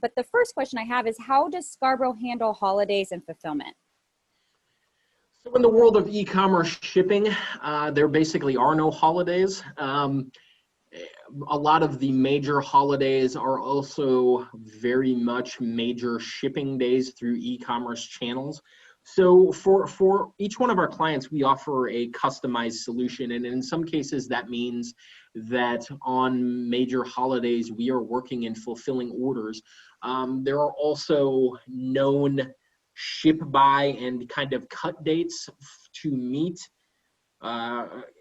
But the first question I have is, how does Scarborough handle holidays and fulfillment? So in the world of e-commerce shipping, there basically are no holidays. A lot of the major holidays are also very much major shipping days through e-commerce channels. So for each one of our clients, we offer a customized solution. And in some cases, that means that on major holidays, we are working and fulfilling orders. There are also known ship by and kind of cut dates to meet,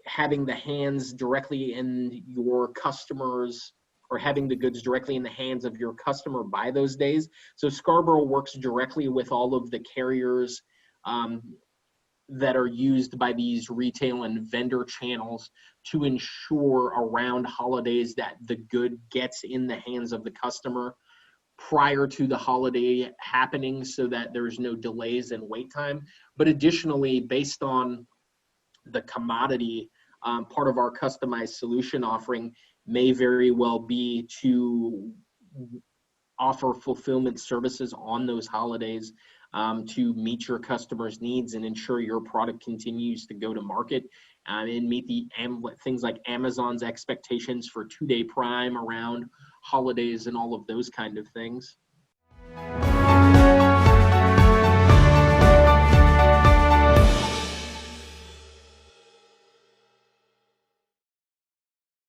having the hands directly in your customers, or having the goods directly in the hands of your customer by those days. So Scarborough works directly with all of the carriers that are used by these retail and vendor channels to ensure around holidays that the good gets in the hands of the customer prior to the holiday happening, so that there's no delays and wait time. But additionally, based on the commodity, part of our customized solution offering may very well be to offer fulfillment services on those holidays, to meet your customers' needs and ensure your product continues to go to market, and meet the things like Amazon's expectations for 2-day Prime around holidays and all of those kind of things.